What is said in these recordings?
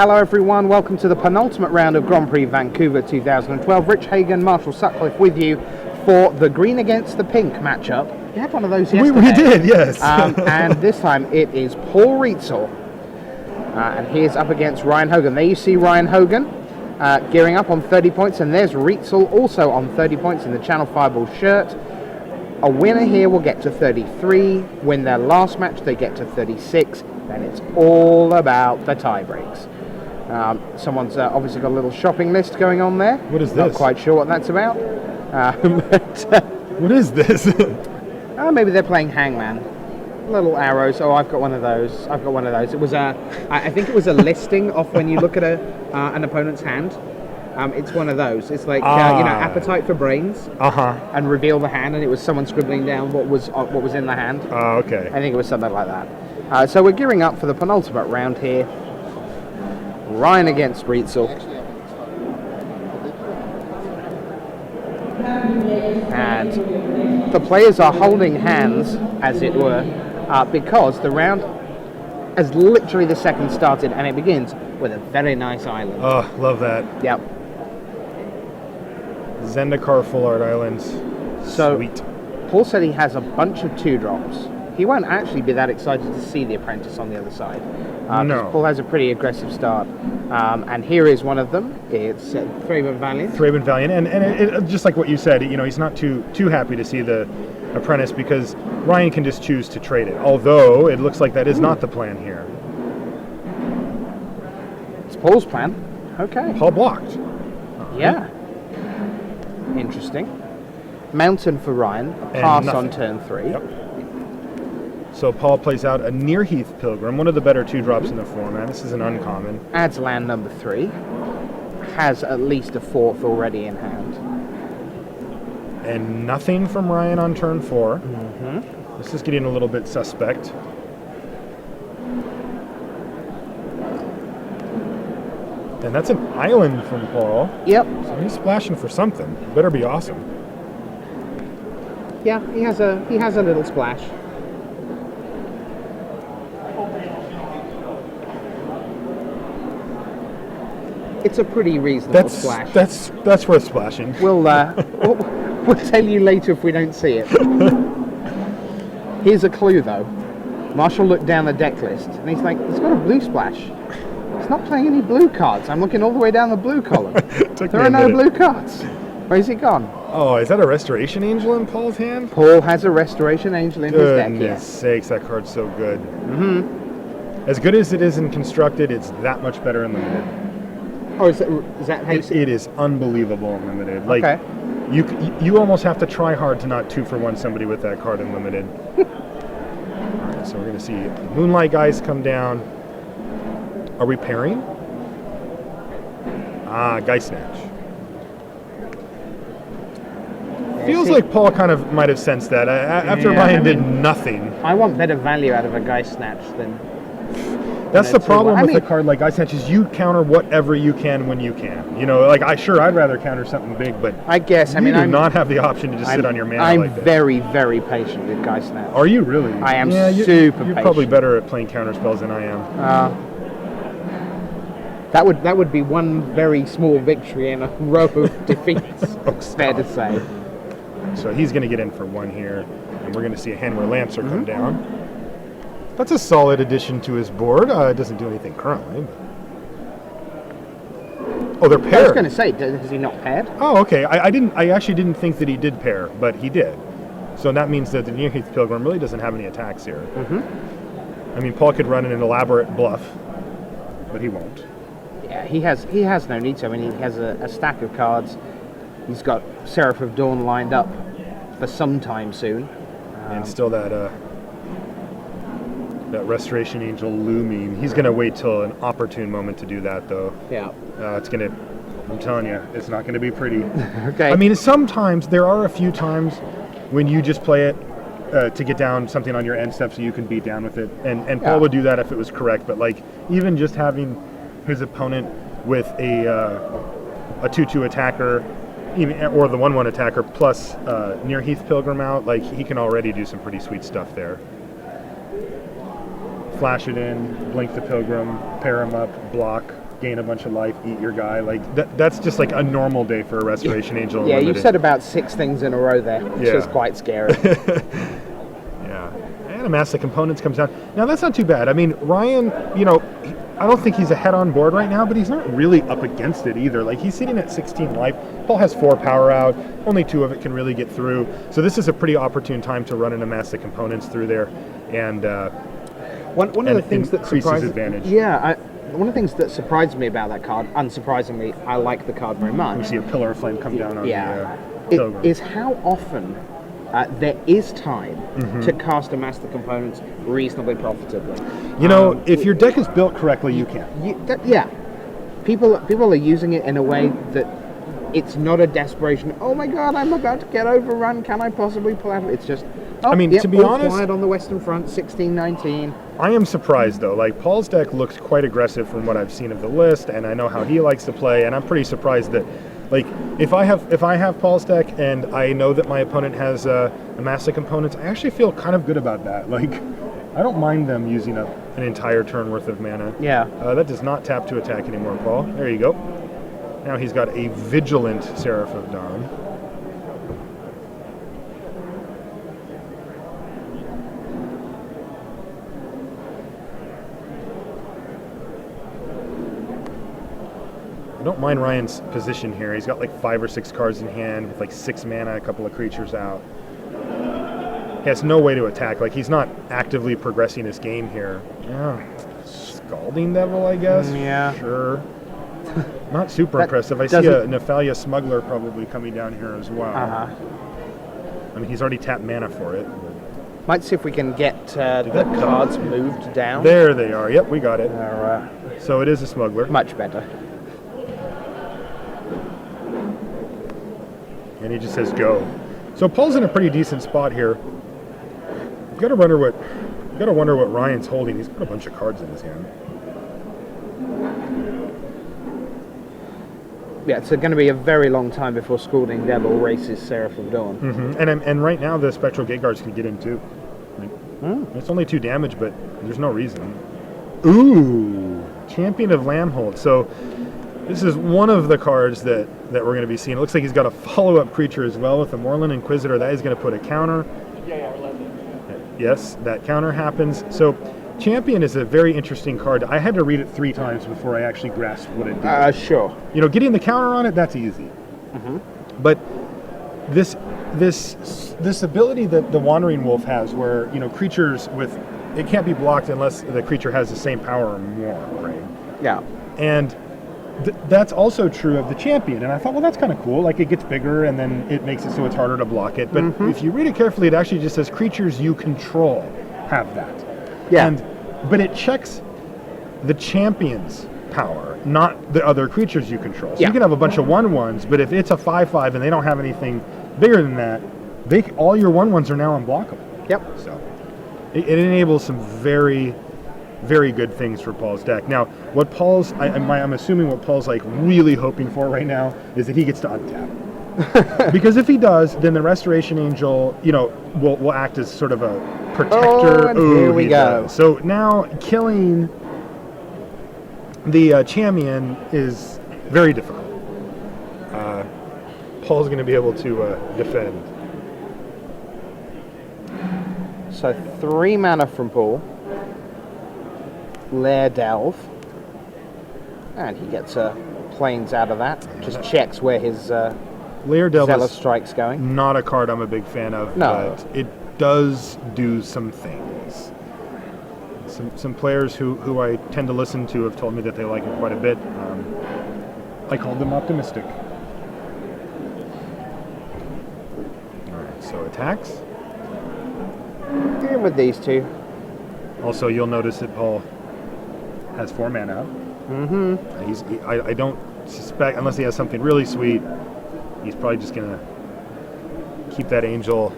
Hello everyone, welcome to the penultimate round of Grand Prix Vancouver 2012. Rich Hagan, Marshall Sutcliffe with you for the green against the pink matchup. We had one of those yesterday. We did, yes. And this time it is Paul Rietzl. And he's up against Ryan Hogan. There you see Ryan Hogan gearing up on 30 points, and there's Rietzl also on 30 points in the Channel Fireball shirt. A winner here will get to 33. Win their last match, they get to 36. Then it's all about the tie breaks. Someone's obviously got a little shopping list going on there. What is this? Not quite sure what that's about. What is this? Maybe they're playing Hangman. Little arrows. Oh, I've got one of those. I've got one of those. It was I think it was a listing off when you look at an opponent's hand. It's one of those. It's like appetite for brains. And reveal the hand, and it was someone scribbling down what was in the hand. Oh, okay. I think it was something like that. So we're gearing up for the penultimate round here. Ryan against Rietzl. And the players are holding hands, as it were, because the round has literally the second started, and it begins with a very nice island. Oh, love that. Yep. Zendikar Full Art Islands. So, sweet. Paul said he has a bunch of 2-drops. He won't actually be that excited to see the apprentice on the other side. No. Paul has a pretty aggressive start. And here is one of them. It's Thraben Valiant. Thraben Valiant. And it, just like what you said, he's not too happy to see the apprentice because Ryan can just choose to trade it. Although, it looks like that is not the plan here. It's Paul's plan. Okay. Paul blocked. Yeah. Interesting. Mountain for Ryan. Pass on turn 3. Yep. So Paul plays out a Near Heath Pilgrim, one of the better 2-drops in the format. This is an uncommon. Adds land number 3. Has at least a 4th already in hand. And nothing from Ryan on turn 4. This is getting a little bit suspect. And that's an island from Paul. Yep. So he's splashing for something. Better be awesome. Yeah, he has a little splash. It's a pretty reasonable splash. That's worth splashing. We'll tell you later if we don't see it. Here's a clue though. Marshall looked down the deck list and he's like, it's got a blue splash. It's not playing any blue cards. I'm looking all the way down the blue column. There are no blue cards. Where's he gone? Oh, is that a Restoration Angel in Paul's hand? Paul has a Restoration Angel in his deck here. Goodness sakes, that card's so good. As good as it is in Constructed, it's that much better in Limited. Oh, is that how you see it? It is unbelievable in Limited. Like, okay. You almost have to try hard to not 2-for-1 somebody with that card in Limited. Alright, so we're going to see Moonlight Guys come down. Are we pairing? Geist Snatch. Feels like Paul kind of might have sensed that. After Ryan did nothing. I want better value out of a Geist Snatch than... That's the problem with a card like Geist Snatch is you counter whatever you can when you can. I'd rather counter something big, but I guess, you do not have the option to just sit on your mana I'm like that. very, very patient with Geist Snatch. Are you really? I am super patient. You're probably better at playing counter spells than I am. That would be one very small victory in a row of defeats. Fair to say. So he's going to get in for 1 here, and we're going to see a hand where Lancer come down. That's a solid addition to his board. It doesn't do anything currently. Oh, they're paired. I was going to say, is he not paired? Oh, okay. I actually didn't think that he did pair, but he did. So that means that the Near Heath Pilgrim really doesn't have any attacks here. I mean, Paul could run an elaborate bluff, but he won't. Yeah, he has no need to. I mean, he has a stack of cards. He's got Seraph of Dawn lined up for some time soon. And still that Restoration Angel looming. He's going to wait till an opportune moment to do that, though. Yeah. I'm telling you, it's not going to be pretty. Okay. I mean, sometimes, there are a few times when you just play it to get down something on your end step so you can beat down with it. And Paul would do that if it was correct, but like even just having his opponent with a 2/2 attacker, or the 1/1 attacker plus Near Heath Pilgrim out, like he can already do some pretty sweet stuff there. Flash it in, blink the Pilgrim, pair him up, block. gain a bunch of life, eat your guy. Like that's just like a normal day for a Restoration Angel. Yeah, Unlimited. you've said about 6 things in a row there, which is quite scary. Yeah, and a Mass of Components comes down. Now that's not too bad. I mean, Ryan, I don't think he's ahead on board right now, but he's not really up against it either. Like he's sitting at 16 life. Paul has 4 power out. Only 2 of it can really get through. So this is a pretty opportune time to run in a Mass of Components through there, and one of the things that increases advantage. Yeah, one of the things that surprised me about that card, unsurprisingly, I like the card very much. You see a Pillar of Flame come down on it is how often there is time to cast a Master Components reasonably profitably. If your deck is built correctly, you can. People are using it in a way that it's not a desperation. Oh my God, I'm about to get overrun. Can I possibly pull out? It's just. To be honest, quiet on the Western Front, 16-19. I am surprised though. Like Paul's deck looks quite aggressive from what I've seen of the list, and I know how he likes to play. And I'm pretty surprised that, like, if I have Paul's deck and I know that my opponent has a Mass of Components, I actually feel kind of good about that. Like, I don't mind them using up an entire turn worth of mana. Yeah. That does not tap to attack anymore, Paul. There you go. Now he's got a Vigilant Seraph of Dawn. I don't mind Ryan's position here. He's got like 5 or 6 cards in hand with like 6 mana, a couple of creatures out. He has no way to attack. Like, he's not actively progressing his game here. Yeah. Scalding Devil, I guess? Yeah. Sure. Not super impressive. I see a Nephalia Smuggler probably coming down here as well. I mean, he's already tapped mana for it. Might see if we can get the cards moved down. There they are. Yep, we got it. So it is a Smuggler. Much better. And he just says go. So Paul's in a pretty decent spot here. You've got to wonder what Ryan's holding. He's got a bunch of cards in his hand. Yeah, it's going to be a very long time before Scalding Devil races Seraph of Dawn. And right now the Spectral Gate Guards can get in too. It's only 2 damage, but there's no reason. Ooh, Champion of Lambhold. So this is one of the cards that we're going to be seeing. It looks like he's got a follow-up creature as well with a Moreland Inquisitor. That is going to put a counter. Yes, that counter happens. So Champion is a very interesting card. I had to read it 3 times before I actually grasped what it did. Sure. Getting the counter on it, that's easy. But this ability that the Wandering Wolf has, where creatures with it can't be blocked unless the creature has the same power or more, right? Yeah. And that's also true of the Champion. And I thought, well, that's kind of cool. Like, it gets bigger and then it makes it so it's harder to block it. But if you read it carefully, it actually just says creatures you control have that. Yeah. But it checks the Champion's power, not the other creatures you control. So you can have a bunch of 1/1s, but if it's a 5/5 and they don't have anything bigger than that, all your 1/1s are now unblockable. Yep. So it enables some very, very good things for Paul's deck. Now, what Paul's, I'm assuming what Paul's like really hoping for right now is that he gets to untap. Because if he does, then the Restoration Angel, will act as sort of a protector. And here we go. Does. So now killing the Champion is very difficult. Paul's going to be able to defend. So 3 mana from Paul. Lair Delve. And he gets planes out of that. Just checks where his Lair Delve Zealous is Strike's going. not a card I'm a big fan of, but it does do some things. Some players who I tend to listen to have told me that they like it quite a bit. I called them optimistic. Alright, so attacks. In with these 2. Also, you'll notice that Paul has 4 mana. I don't suspect, unless he has something really sweet, he's probably just going to keep that Angel.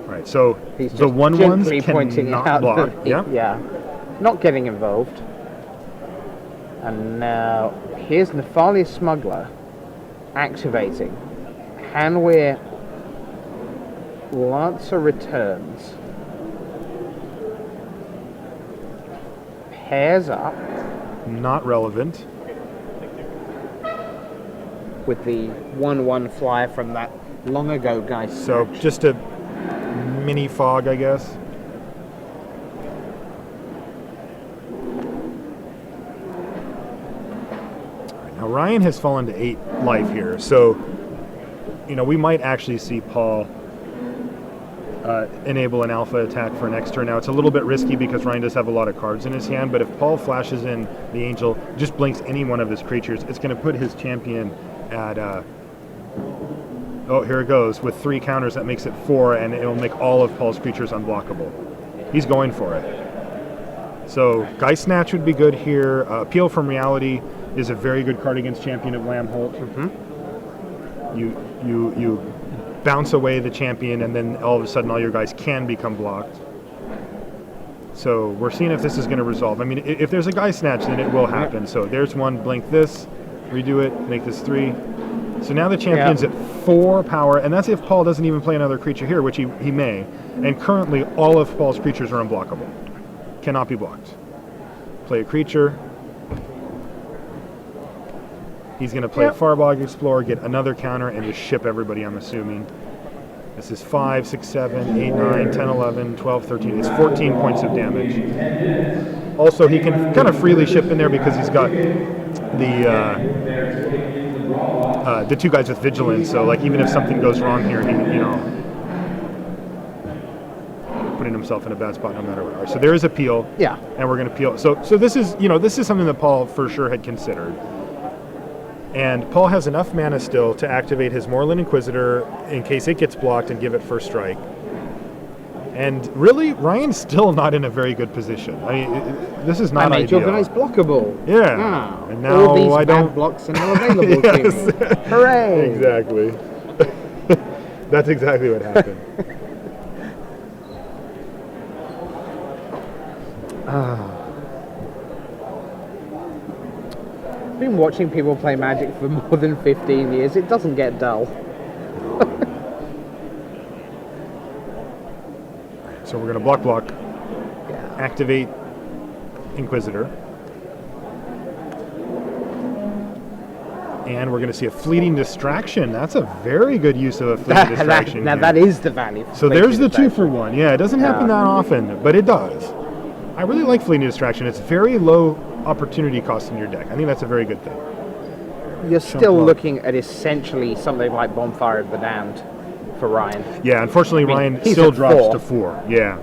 All right, so He's the just 1/1s pointing cannot out block. Yeah. Not getting involved. And now here's Nephalia Smuggler activating. Hanweir Lancer returns. pairs up Not relevant. with the 1-1 flyer from that long ago guy. So just a mini fog, I guess. All right, now Ryan has fallen to 8 life here, so we might actually see Paul enable an alpha attack for next turn. Now it's a little bit risky because Ryan does have a lot of cards in his hand, but if Paul flashes in the angel, just blinks any one of his creatures, it's going to put his champion at oh, here it goes. With 3 counters, that makes it 4, and it'll make all of Paul's creatures unblockable. He's going for it. So Geist Snatch would be good here. Appeal from Reality is a very good card against Champion of Lambholt. You bounce away the champion, and then all of a sudden all your guys can become blocked. So we're seeing if this is going to resolve. I mean, if there's a Geist Snatch, then it will happen. So there's one, blink this, redo it, make this 3. So now the champion's at 4 power, and that's if Paul doesn't even play another creature here, which he may. And currently, all of Paul's creatures are unblockable. Cannot be blocked. Play a creature. He's going to play a Farbog Explorer, get another counter, and just ship everybody, I'm assuming. This is 5, 6, 7, 8, 9, 10, 11, 12, 13. It's 14 points of damage. Also, he can kind of freely ship in there because he's got the 2 guys with Vigilance. So, like, even if something goes wrong here, he, putting himself in a bad spot no matter what. So there is appeal. Yeah. And we're going to appeal. So this is, this is something that Paul for sure had considered. And Paul has enough mana still to activate his Moorland Inquisitor in case it gets blocked and give it first strike. And really, Ryan's still not in a very good position. I mean, this is not made ideal. your guys blockable. Yeah. Ah, And now all these I bad don't. blocks are now available to me. Hooray! Exactly. That's exactly what happened. I've been watching people play Magic for more than 15 years. It doesn't get dull. So we're going to block, activate Inquisitor. And we're going to see a Fleeting Distraction. That's a very good use of a Fleeting Distraction. Now that is the value. So there's the 2 for 1. Yeah, it doesn't happen that often, but it does. I really like Fleeting Distraction. It's very low opportunity cost in your deck. I think that's a very good thing. You're still looking at essentially something like Bonfire of the Damned for Ryan. Yeah, unfortunately, Ryan he's still at drops 4. to 4. Yeah.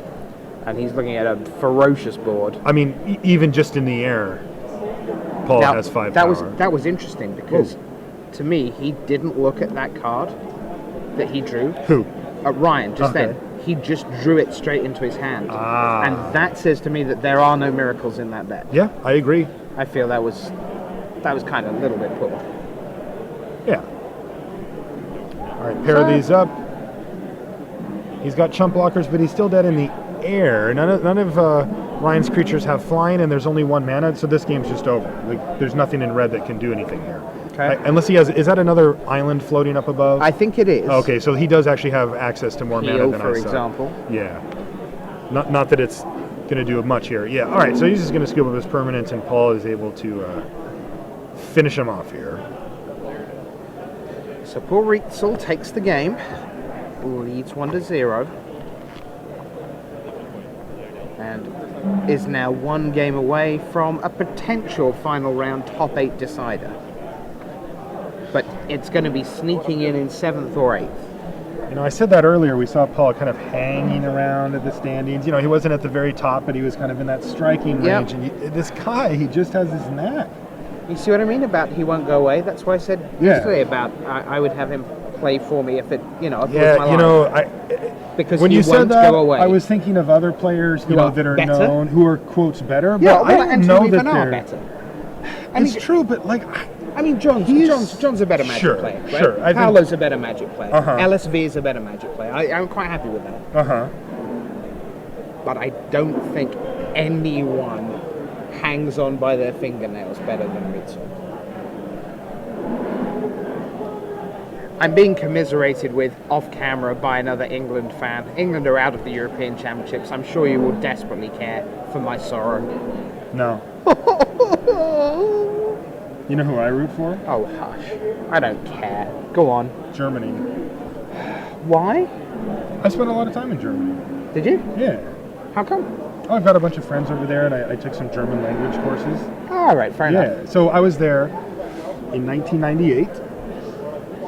And he's looking at a ferocious board. I mean, even just in the air, Paul has 5 power. That was interesting because to me, he didn't look at that card that he drew. Who? Ryan, just then. He just drew it straight into his hand. And that says to me that there are no miracles in that deck. Yeah, I agree. I feel that was kind of a little bit poor. Yeah. All right, pair these up. He's got chump blockers, but he's still dead in the air. None of Ryan's creatures have flying, and there's only 1 mana, so this game's just over. Like, there's nothing in red that can do anything here. Okay. Unless he has, is that another island floating up above? I think it is. Okay, so he does actually have access to more mana than for I saw. example. Yeah. Not that it's going to do much here. Yeah, all right, so he's just going to scoop up his permanents, and Paul is able to finish him off here. So poor Rietzl takes the game, leads 1-0, and is now 1 game away from a potential final round top 8 decider. But it's going to be sneaking in 7th or 8th. I said that earlier. We saw Paul kind of hanging around at the standings. He wasn't at the very top, but he was kind of in that striking range. And this guy, he just has this knack. You see what I mean about he won't go away? That's why I said yesterday about I would have him play for me if it, if it was my life. Because when you said that, go away. I was thinking of other players, that are better? known, who are quotes better. Yeah, but I don't know that they're better. It's true, but John's a better Magic player. Right? Sure, Paolo's a better Magic player. Uh-huh. LSV is a better Magic player. I'm quite happy with that. But I don't think anyone hangs on by their fingernails better than Rietzl. I'm being commiserated with off-camera by another England fan. England are out of the European Championships. I'm sure you will desperately care for my sorrow. No. You know who I root for? Oh, hush. I don't care. Go on. Germany. Why? I spent a lot of time in Germany. Did you? Yeah. How come? Oh, I've got a bunch of friends over there, and I took some German language courses. All right, fair enough. Yeah. So I was there in 1998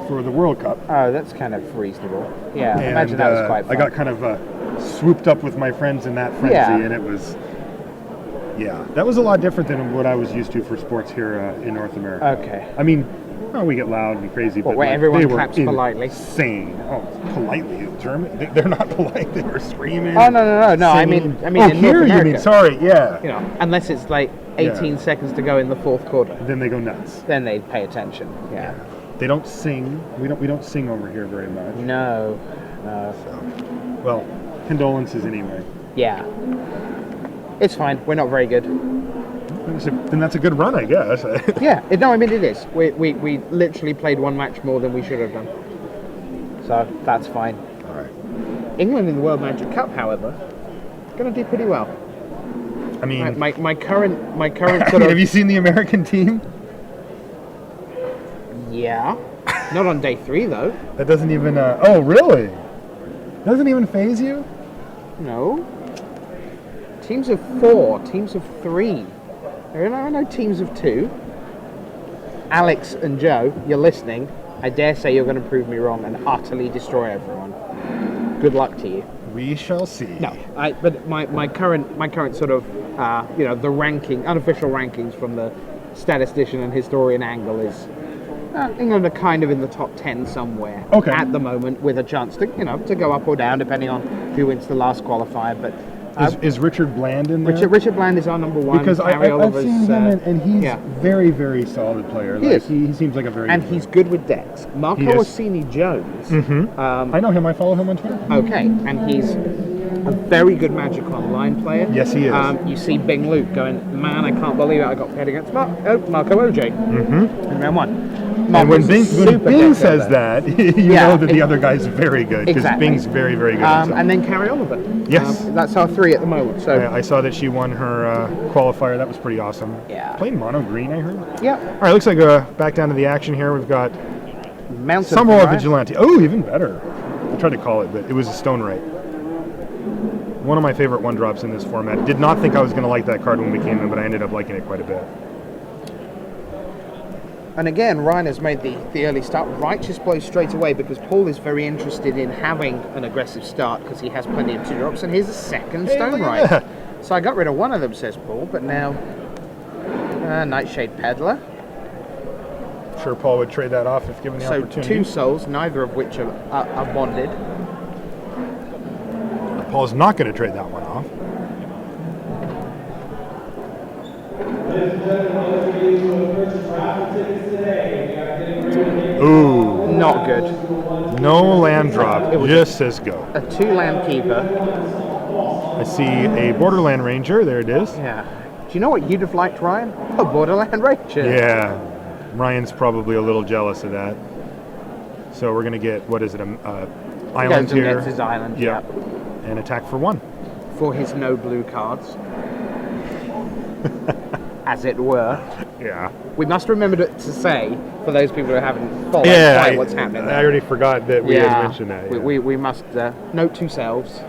for the World Cup. Oh, that's kind of reasonable. Yeah, And, imagine that was quite fun. I got kind of swooped up with my friends in that frenzy, Yeah. and it was, yeah, that was a lot different than what I was used to for sports here in North America. Okay. I mean, well, we get loud and crazy, but where like, everyone they were claps politely. insane. Oh, politely, German? They're not polite. They were screaming. Oh, no. I singing. mean, oh, in here North you America, mean? Sorry, yeah. You know, unless it's like 18 seconds to go in the fourth quarter, Then they go nuts. then they pay attention. Yeah. They don't sing. We don't sing over here very much. No. Well, condolences anyway. Yeah. It's fine. We're not very good. Then that's a good run, I guess. Yeah. No, I mean it is. We literally played one match more than we should have done. So that's fine. All right. England in the World Magic Cup, however, going to do pretty well. I mean, My current sort have of you seen the American team? yeah. Not on day 3 though. That doesn't even. Oh, really? Doesn't even phase you? No. Teams of 4, teams of 3. There are no teams of 2. Alex and Joe, you're listening. I dare say you're going to prove me wrong and utterly destroy everyone. Good luck to you. We shall see. No, but my current sort of the ranking, unofficial rankings from the statistician and historian angle is England are kind of in the top 10 somewhere at the moment, with a chance to to go up or down depending on who wins the last qualifier. But is Richard Bland in there? Richard Bland is our number 1 because I've seen him and he's very, very solid player. He is. He seems like a very and good he's good with decks. Marco Orsini Jones. I know him. I follow him on Twitter. Okay, and he's a very good Magic Online player. Yes, he is. You see Bing Luke going, man, I can't believe it. I got paired against Marco OJ in round 1. And when Bing says that, you know that the other guy's very good, because Bing's very, very good. And then Carrie Oliver. Yes. That's our 3 at the moment. So I saw that she won her qualifier. That was pretty awesome. Yeah. Playing mono green, I heard. Yeah. All right, looks like back down to the action here. We've got Mountain Summerall Vigilante. Oh, even better. I tried to call it, but it was a Stone Right. One of my favorite 1-drops in this format. Did not think I was going to like that card when we came in, but I ended up liking it quite a bit. And again, Ryan has made the early start. Righteous Blow straight away, because Paul is very interested in having an aggressive start because he has plenty of 2-drops. And here's a second Stone Right. So I got rid of one of them, says Paul, but now Nightshade Peddler. Sure, Paul would trade that off if given the opportunity. 2 souls, neither of which are bonded. Paul's not going to trade that one off. Ooh. Not good. No land drop. Just says go. A 2-land keeper. I see a Borderland Ranger. There it is. Yeah. Do you know what you'd have liked, Ryan? A Borderland Ranger. Yeah. Ryan's probably a little jealous of that. So we're going to get, what is it, island here. His island, yeah. And attack for 1. For his no blue cards. As it were. Yeah. We must remember to say, for those people who haven't followed quite what's happening there. I already forgot that we had mentioned that. Yeah. We must note to selves.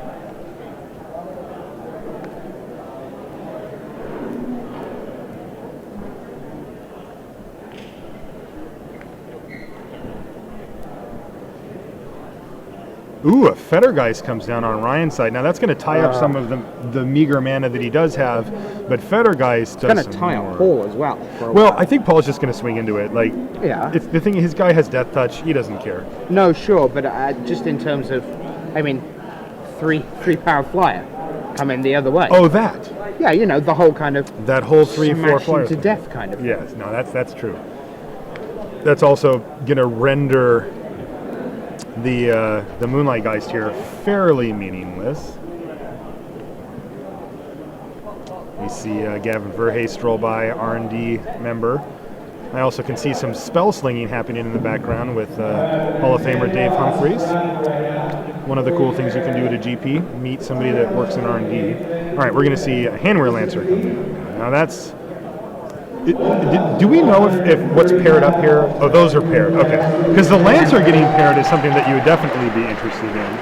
Ooh, a Fettergeist comes down on Ryan's side. Now that's going to tie up some of the meager mana that he does have, but Fettergeist does going to tie up Paul as well. Well, I think Paul's just going to swing into it. Like, it's the thing. His guy has Death Touch. He doesn't care. No, sure, but just in terms of, I mean, three power flyer coming the other way. Oh, that. Yeah, the whole kind of that whole 3/4 flyer to death kind of. Yes, no, that's true. That's also going to render the Moonlight Geist here fairly meaningless. We see Gavin Verhey stroll by, R&D member. I also can see some spell slinging happening in the background with Hall of Famer Dave Humphreys. one of the cool things you can do at a GP, meet somebody that works in R&D. All right, we're going to see a handwear Lancer come in. Now that's... Do we know if what's paired up here? Oh, those are paired. Okay. Because the Lancer getting paired is something that you would definitely be interested in.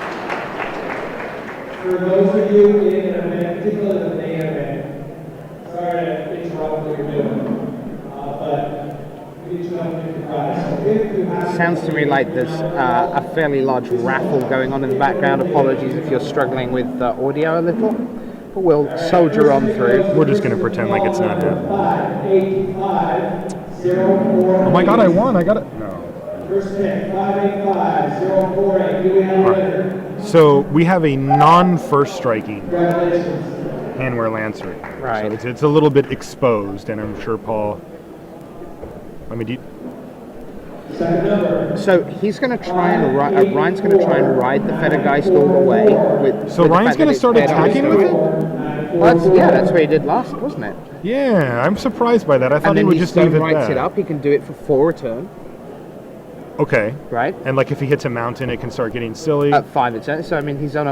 For those of you in an event, particularly the main event, sorry to interrupt what you're doing, but we need to know if you're right. Sounds to me like there's a fairly large raffle going on in the background. Apologies if you're struggling with audio a little, but we'll soldier on through. We're just going to pretend like it's not happening. Oh my god, I won. I got it. No. First pick, 585-048. Do we have a winner? So we have a non-first striking handwear Lancer. Right. So it's a little bit exposed, and I'm sure Paul... I mean, So he's going to try and Ryan's going to try and ride the Federgeist all the way. So Ryan's going to start attacking with it? Well, that's what he did last, wasn't it? Yeah, I'm surprised by that. I thought And he then would he just leave stone it writes there. it up. He can do it for 4 return. Okay. Right. And like if he hits a mountain, it can start getting silly. At 5 return. So I mean, he's on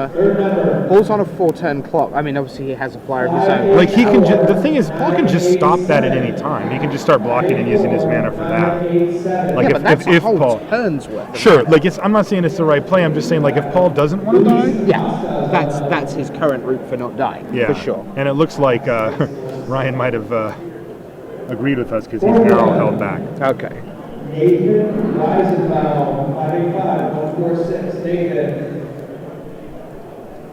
Paul's on a 4-turn clock. I mean, obviously he has a flyer of his own. Like he can the thing is, Paul can just stop that at any time. He can just start blocking and using his mana for that. Like But that's if a whole Paul... turn's worth. Sure, like I'm not saying it's the right play. I'm just saying like if Paul doesn't want to die. Yeah, that's his current route for not dying. Yeah, For sure. And it looks like Ryan might have agreed with us because he's now held back. Okay. Nathan Weisenthal, 585-146. Nathan.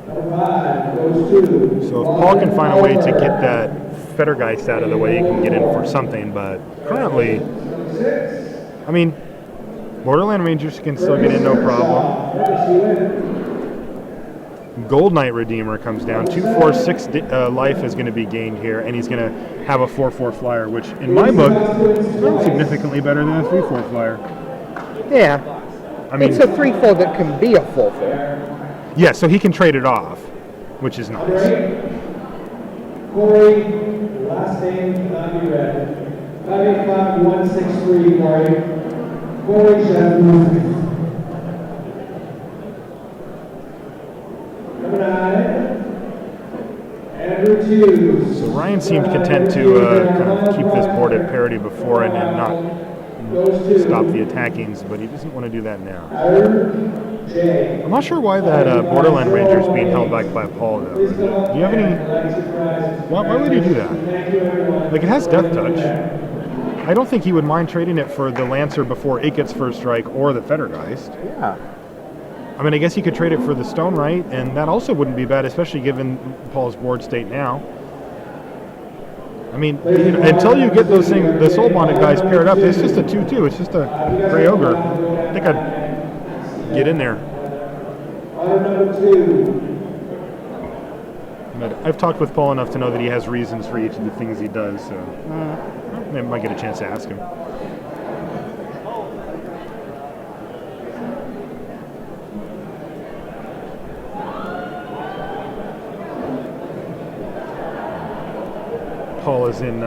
Number 5 goes to... So if Paul can find a way to get that Federgeist out of the way, he can get in for something. But currently, I mean, Borderland Rangers can still get in no problem. Gold Knight Redeemer comes down. 2/4/6 life is going to be gained here, and he's going to have a 4/4 flyer, which in my book is significantly better than a 3/4 flyer. Yeah. I mean, It's a 3/4 that can be a 4/4. yeah, so he can trade it off, which is nice. Corey, last name cannot be read. 585-163, Corey Sheffield. Number 9, Andrew Hughes. So Ryan seemed content to kind of keep this board at parity before and not stop the attackings, but he doesn't want to do that now. I'm not sure why that Borderland Ranger is being held back by Paul, though. Do you have any... Why would he do that? Like, it has Death Touch. I don't think he would mind trading it for the Lancer before it gets first strike or the Federgeist. Yeah. I mean, I guess he could trade it for the Stone Right, and that also wouldn't be bad, especially given Paul's board state now. I mean, you know, until you get those things, the Soul Bonded guys paired up, it's just a 2/2. It's just a Grey Ogre. I think I'd get in there. But I've talked with Paul enough to know that he has reasons for each of the things he does, so I might get a chance to ask him. Paul is in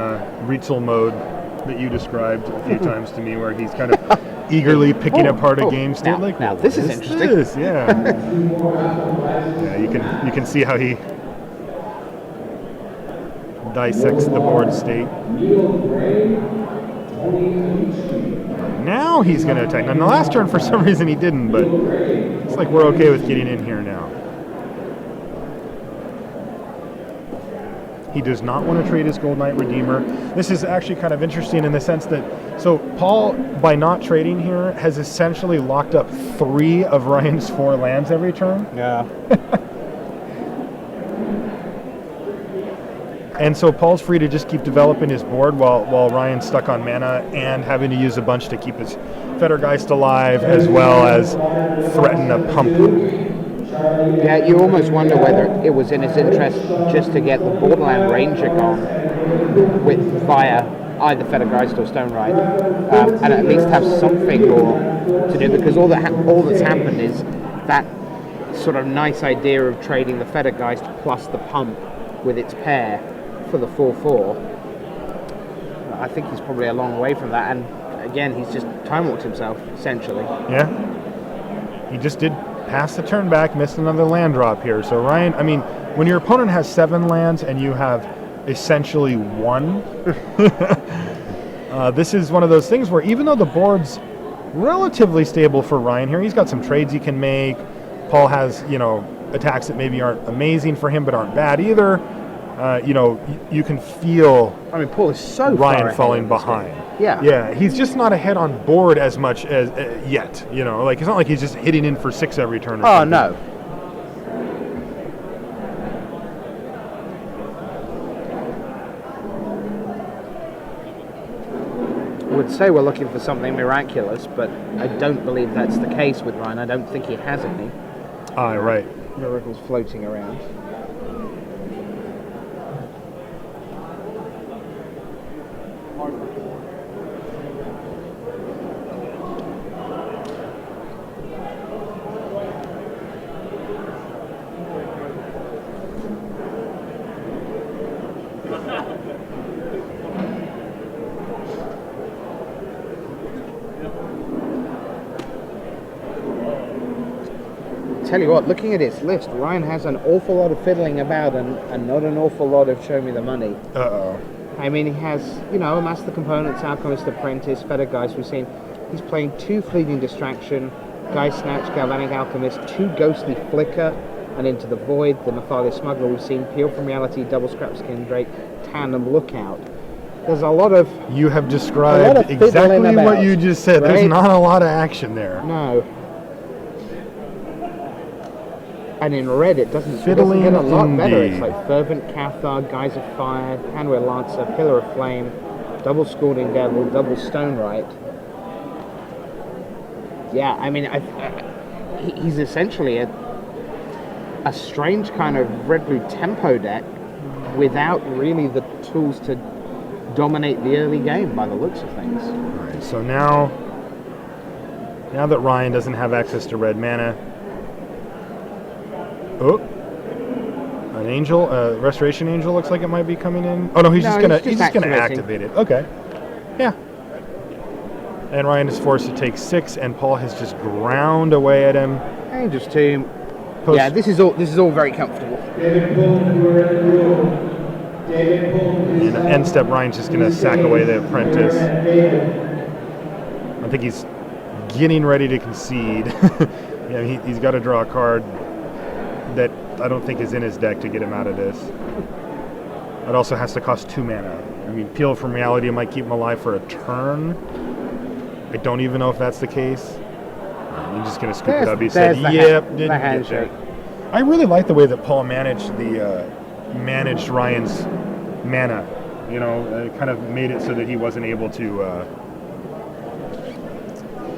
Rietzl mode that you described a few times to me, where he's kind of eagerly picking apart a game state. Now this is interesting. Yeah. Yeah, you can see how he dissects the board state. Now he's going to attack. Now, in the last turn, for some reason, he didn't, but it's like we're okay with getting in here now. He does not want to trade his Gold Knight Redeemer. This is actually kind of interesting in the sense that, so Paul, by not trading here, has essentially locked up 3 of Ryan's 4 lands every turn. Yeah. And so Paul's free to just keep developing his board while Ryan's stuck on mana and having to use a bunch to keep his Federgeist alive, as well as threaten a pump. Yeah, you almost wonder whether it was in his interest just to get the Borderland Ranger gone via either Federgeist or Stone Right, and at least have something more to do, because all that's happened is that sort of nice idea of trading the Federgeist plus the pump with its pair for the 4/4. I think he's probably a long way from that, and again, he's just time walked himself essentially. Yeah, he just did Passed the turn back, missed another land drop here. So Ryan, I mean, when your opponent has 7 lands and you have essentially 1, this is one of those things where even though the board's relatively stable for Ryan here, he's got some trades he can make. Paul has, attacks that maybe aren't amazing for him but aren't bad either. You can feel Paul is so Ryan falling behind. Yeah, he's just not ahead on board as much as yet. It's not like he's just hitting in for 6 every turn. Oh, no. I would say we're looking for something miraculous, but I don't believe that's the case with Ryan. I don't think he has any. Right. Miracles floating around. Tell you what, looking at his list, Ryan has an awful lot of fiddling about and not an awful lot of show me the money. Uh-oh. I mean, he has, Master Components, Alchemist Apprentice, Fettergeist. We've seen he's playing 2 Fleeting Distraction, Geist Snatch, Galvanic Alchemist, 2 Ghostly Flicker, and Into the Void, the Nefarious Smuggler. We've seen Peel from Reality, Double Scrap Skin Drake, Tandem Lookout. There's a lot of... You have described exactly what you just said. Right? There's not a lot of action there. No. And in red, it doesn't get a lot better. It's like Fervent Cathar, Guise of Fire, Hanweir Lancer, Pillar of Flame, Double Scalding Devil, Double Stonewright. Yeah, I mean, he's essentially a strange kind of red-blue tempo deck without really the tools to dominate the early game by the looks of things. All right, so now that Ryan doesn't have access to red mana, an angel, restoration angel looks like it might be coming in. Oh no, he's just gonna activate it. Okay, yeah. And Ryan is forced to take 6, and Paul has just ground away at him. Angel's Tomb. Yeah, this is all very comfortable. And end step, Ryan's just gonna sack away the apprentice. I think he's getting ready to concede. Yeah, he's got to draw a card that I don't think is in his deck to get him out of this. It also has to cost 2 mana. I mean, Peel from Reality might keep him alive for a turn. I don't even know if that's the case. I'm just going to scoop it up. He said, yep, didn't get there. I really like the way that Paul managed Ryan's mana. Kind of made it so that he wasn't able to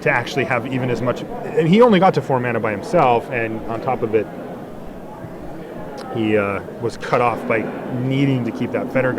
actually have even as much. And he only got to 4 mana by himself, and on top of it, he was cut off by needing to keep that Fettergeist